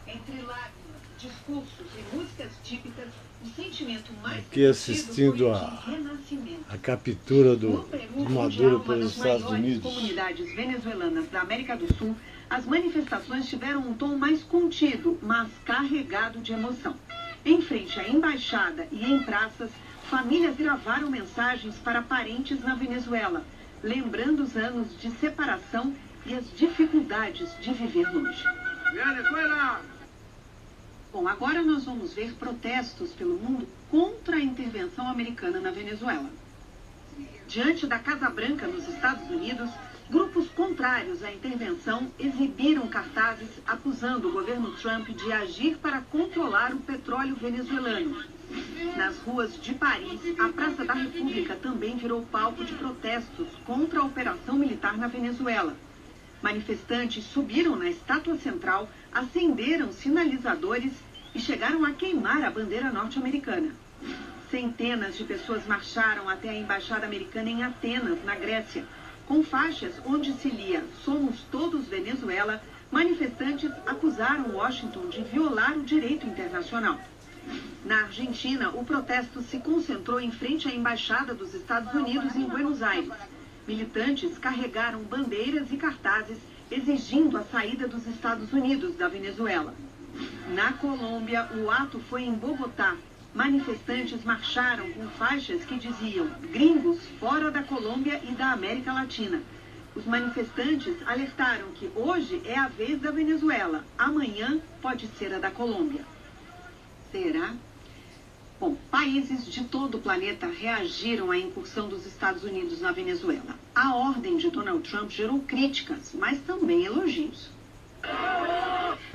Entre lágrimas, discursos e músicas típicas, o sentimento mais aqui assistindo a captura de Maduro pelos Estados Unidos. Nas comunidades venezuelanas da América do Sul, as manifestações tiveram um tom mais contido, mas carregado de emoção. Em frente à embaixada e em praças, famílias gravaram mensagens para parentes na Venezuela, lembrando os anos de separação e as dificuldades de viver longe. Bom, agora nós vamos ver protestos pelo mundo contra a intervenção americana na Venezuela. Diante da Casa Branca nos Estados Unidos, grupos contrários à intervenção exibiram cartazes acusando o governo Trump de agir para controlar o petróleo venezuelano. Nas ruas de Paris, a Praça da República também virou palco de protestos contra a operação militar na Venezuela. Manifestantes subiram na estátua central, acenderam sinalizadores e chegaram a queimar a bandeira norte-americana. Centenas de pessoas marcharam até a embaixada americana em Atenas, na Grécia. Com faixas onde se lia "Somos todos Venezuela", manifestantes acusaram Washington de violar o direito internacional. Na Argentina, o protesto se concentrou em frente à embaixada dos Estados Unidos em Buenos Aires. Militantes carregaram bandeiras e cartazes exigindo a saída dos Estados Unidos da Venezuela. Na Colômbia, o ato foi em Bogotá. Manifestantes marcharam com faixas que diziam "Gringos fora da Colômbia e da América Latina". Os manifestantes alertaram que hoje é a vez da Venezuela, amanhã pode ser a da Colômbia. Será? Bom, países de todo o planeta reagiram à incursão dos Estados Unidos na Venezuela. A ordem de Donald Trump gerou críticas, mas também elogios.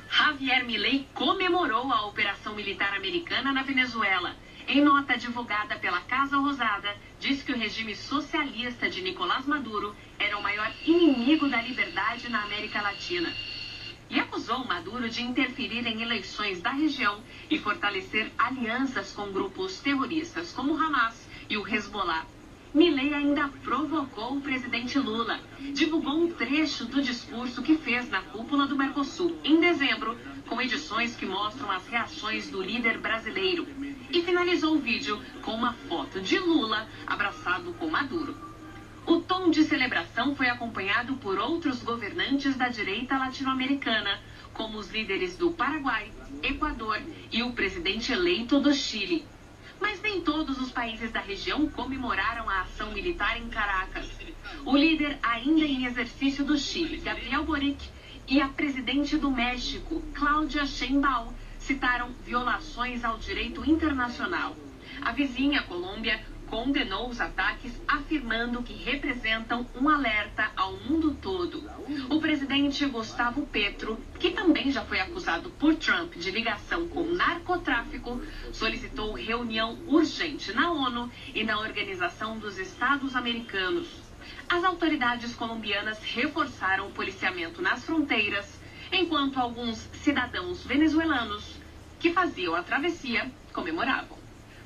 Javier Milei comemorou a operação militar americana na Venezuela. Em nota divulgada pela Casa Rosada, disse que o regime socialista de Nicolás Maduro era o maior inimigo da liberdade na América Latina. E acusou Maduro de interferir em eleições da região e fortalecer alianças com grupos terroristas como Hamas e o Hezbollah. Milei ainda provocou o presidente Lula. Divulgou um trecho do discurso que fez na cúpula do Mercosul, em dezembro, com edições que mostram as reações do líder brasileiro. E finalizou o vídeo com uma foto de Lula abraçado com Maduro. O tom de celebração foi acompanhado por outros governantes da direita latino-americana, como os líderes do Paraguai, Equador e o presidente eleito do Chile. Mas nem todos os países da região comemoraram a ação militar em Caracas. O líder ainda em exercício do Chile, Gabriel Boric, e a presidente do México, Cláudia Sheinbaum, citaram violações ao direito internacional. A vizinha Colômbia condenou os ataques, afirmando que representam um alerta ao mundo todo. O presidente Gustavo Petro, que também já foi acusado por Trump de ligação com narcotráfico, solicitou reunião urgente na ONU e na Organização dos Estados Americanos. As autoridades colombianas reforçaram o policiamento nas fronteiras, enquanto alguns cidadãos venezuelanos que faziam a travessia comemoravam.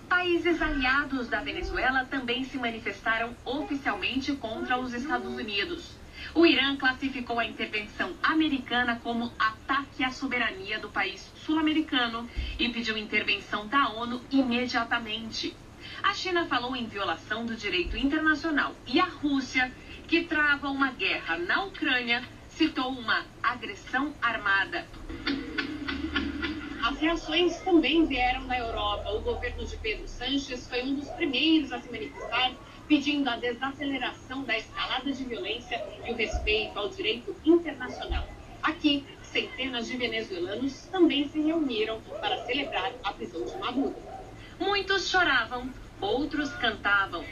Países aliados da Venezuela também se manifestaram oficialmente contra os Estados Unidos. O Irã classificou a intervenção americana como ataque à soberania do país sul-americano e pediu intervenção da ONU imediatamente. A China falou em violação do direito internacional e a Rússia, que trava uma guerra na Ucrânia, citou uma agressão armada. As reações também vieram da Europa. O governo de Pedro Sánchez foi um dos primeiros a se manifestar, pedindo a desaceleração da escalada de violência e o respeito ao direito internacional. Aqui, centenas de venezuelanos também se reuniram para celebrar a prisão de Maduro. Muitos choravam, outros cantavam.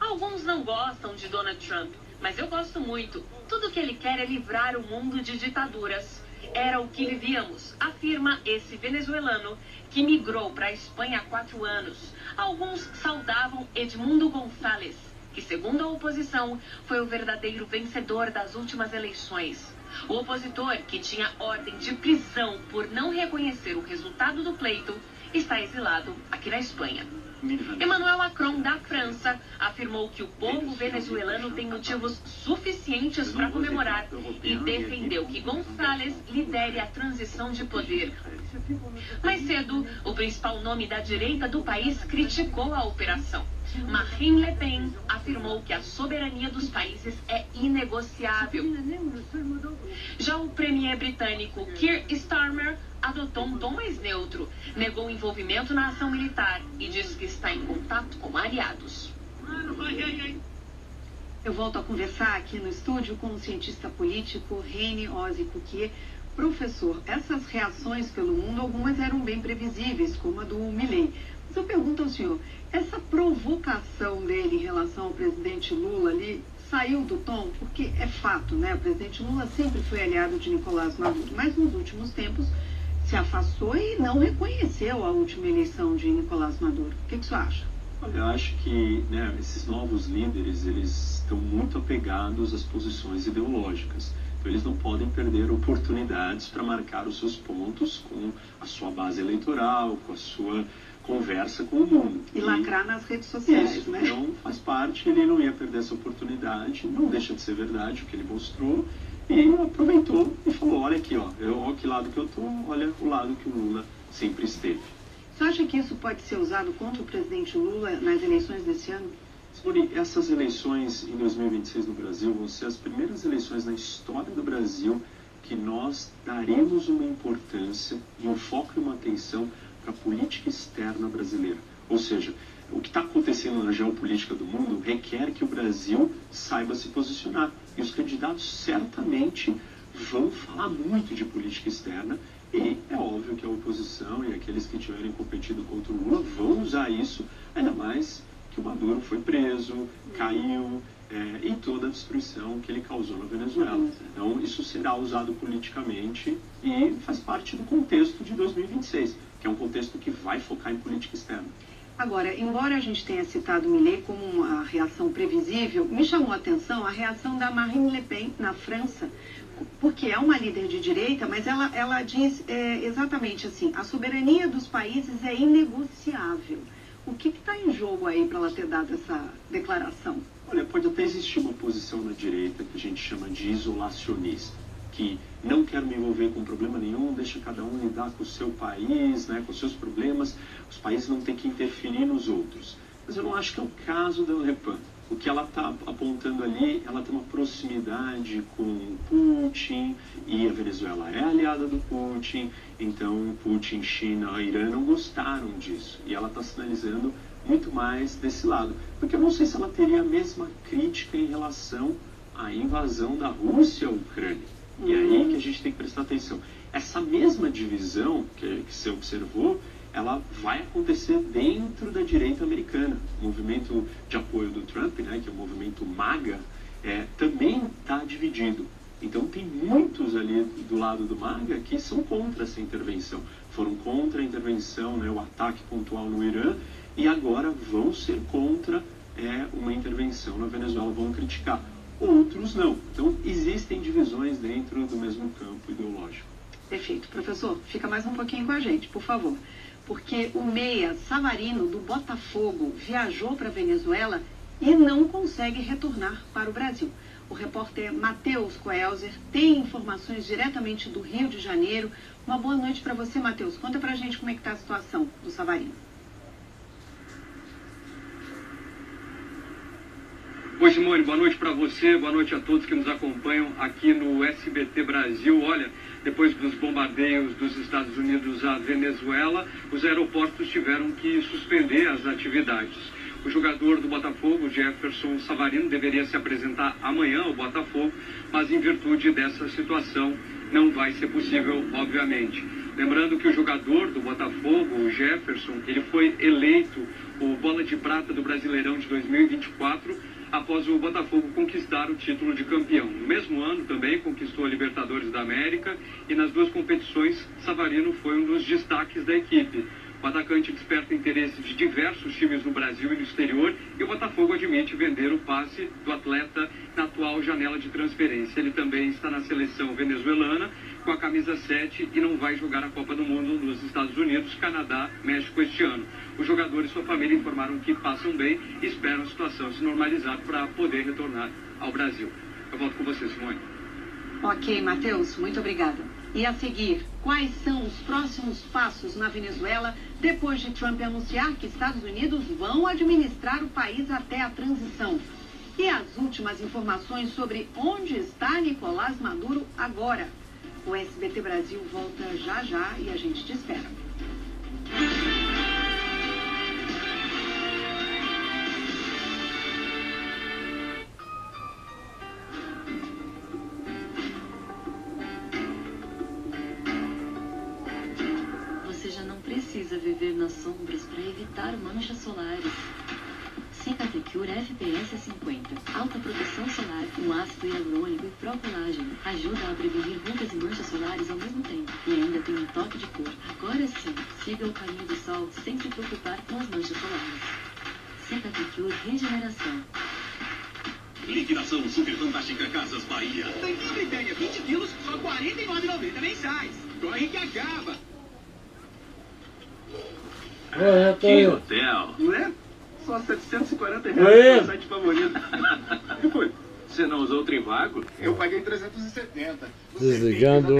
Alguns não gostam de Donald Trump, mas eu gosto muito. Tudo que ele quer é livrar o mundo de ditaduras. Era o que vivíamos, afirma esse venezuelano que migrou para a Espanha há 4 anos. Alguns saudavam Edmundo González, que, segundo a oposição, foi o verdadeiro vencedor das últimas eleições. O opositor, que tinha ordem de prisão por não reconhecer o resultado do pleito, está exilado aqui na Espanha. Emmanuel Macron, da França, afirmou que o povo venezuelano tem motivos suficientes para comemorar e defendeu que González lidere a transição de poder. Mais cedo, o principal nome da direita do país criticou a operação. Marine Le Pen afirmou que a soberania dos países é inegociável. Já o premier britânico Keir Starmer adotou um tom mais neutro, negou envolvimento na ação militar e disse que está em contato com aliados. Eu volto a conversar aqui no estúdio com o cientista político René Ozzy Cuquier. Professor, essas reações pelo mundo, algumas eram bem previsíveis, como a do Milei. Mas eu pergunto ao senhor, essa provocação dele em relação ao presidente Lula ali saiu do tom? Porque é fato, né? O presidente Lula sempre foi aliado de Nicolás Maduro, mas nos últimos tempos se afastou e não reconheceu a última eleição de Nicolás Maduro. O que o senhor acha? Olha, eu acho que esses novos líderes, eles estão muito apegados às posições ideológicas. Então, eles não podem perder oportunidades para marcar os seus pontos com a sua base eleitoral, com a sua conversa com o mundo. E lacrar nas redes sociais, isso, né? Então, faz parte, ele não ia perder essa oportunidade, não deixa de ser verdade o que ele mostrou, e aproveitou e falou, olha aqui, olha que lado que eu tô, olha o lado que o Lula sempre esteve. Você acha que isso pode ser usado contra o presidente Lula nas eleições desse ano? Essas eleições em 2026 no Brasil vão ser as primeiras eleições na história do Brasil que nós daremos uma importância e um foco e uma atenção para a política externa brasileira. Ou seja, o que está acontecendo na geopolítica do mundo requer que o Brasil saiba se posicionar. E os candidatos certamente vão falar muito de política externa e é óbvio que a oposição e aqueles que tiverem competido contra o Lula vão usar isso, ainda mais que o Maduro foi preso, caiu, e toda a destruição que ele causou na Venezuela. Então, isso será usado politicamente e faz parte do contexto de 2026, que é um contexto que vai focar em política externa. Agora, embora a gente tenha citado Milei como uma reação previsível, me chamou a atenção a reação da Marine Le Pen na França, porque é uma líder de direita, mas ela diz exatamente assim, a soberania dos países é inegociável. O que está em jogo aí para ela ter dado essa declaração? Olha, pode até existir uma posição na direita que a gente chama de isolacionista, que não quer me envolver com problema nenhum, deixa cada um lidar com o seu país, com os seus problemas, os países não têm que interferir nos outros. Mas eu não acho que é o caso da Le Pen. O que ela está apontando ali, ela tem uma proximidade com Putin, e a Venezuela é aliada do Putin, então Putin, China, Irã não gostaram disso. E ela está sinalizando muito mais desse lado. Porque eu não sei se ela teria a mesma crítica em relação à invasão da Rússia à Ucrânia. E aí que a gente tem que prestar atenção. Essa mesma divisão que você observou, ela vai acontecer dentro da direita americana. O movimento de apoio do Trump, que é o movimento MAGA, também está dividido. Então tem muitos ali do lado do MAGA que são contra essa intervenção. Foram contra a intervenção, o ataque pontual no Irã, e agora vão ser contra uma intervenção na Venezuela, vão criticar. Outros não. Então existem divisões dentro do mesmo campo ideológico. Perfeito. Professor, fica mais um pouquinho com a gente, por favor. Porque o meia Savarino, do Botafogo, viajou para a Venezuela e não consegue retornar para o Brasil. O repórter Matheus Coelzer tem informações diretamente do Rio de Janeiro. Uma boa noite para você, Matheus. Conta para a gente como é que está a situação do Savarino. Oi, Simone, boa noite para você, boa noite a todos que nos acompanham aqui no SBT Brasil. Olha, depois dos bombardeios dos Estados Unidos à Venezuela, os aeroportos tiveram que suspender as atividades. O jogador do Botafogo, Jefferson Savarino, deveria se apresentar amanhã ao Botafogo, mas em virtude dessa situação não vai ser possível, obviamente. Lembrando que o jogador do Botafogo, o Jefferson, ele foi eleito o Bola de Prata do Brasileirão de 2024, após o Botafogo conquistar o título de campeão. No mesmo ano também conquistou a Libertadores da América e nas duas competições Savarino foi um dos destaques da equipe. O atacante desperta interesse de diversos times no Brasil e no exterior e o Botafogo admite vender o passe do atleta na atual janela de transferência. Ele também está na seleção venezuelana, com a camisa 7 e não vai jogar a Copa do Mundo nos Estados Unidos, Canadá, México este ano. Os jogadores e sua família informaram que passam bem e esperam a situação se normalizar para poder retornar ao Brasil. Eu volto com você, Simone. Ok, Matheus, muito obrigada. E a seguir, quais são os próximos passos na Venezuela depois de Trump anunciar que Estados Unidos vão administrar o país até a transição? E as últimas informações sobre onde está Nicolás Maduro agora? O SBT Brasil volta já já e a gente te espera. Você já não precisa viver nas sombras para evitar manchas solares. Cicatecure FPS 50. Alta proteção solar com ácido hialurônico e pró-colágeno. Ajuda a prevenir rugas e manchas solares ao mesmo tempo. E ainda tem um toque de cor. Agora sim, siga o caminho do sol sem se preocupar com as manchas solares. Cicatecure Regeneração. Liquidação Super Fantástica Casas Bahia. Tanquinho Britânia, 20 quilos, só R$ 49,90 mensais. Corre que acaba. Olha, Que hotel. Não é? Só R$740 Oi. no site favorito. O que foi? Você não usou o Trivago? Eu paguei 370. desligando.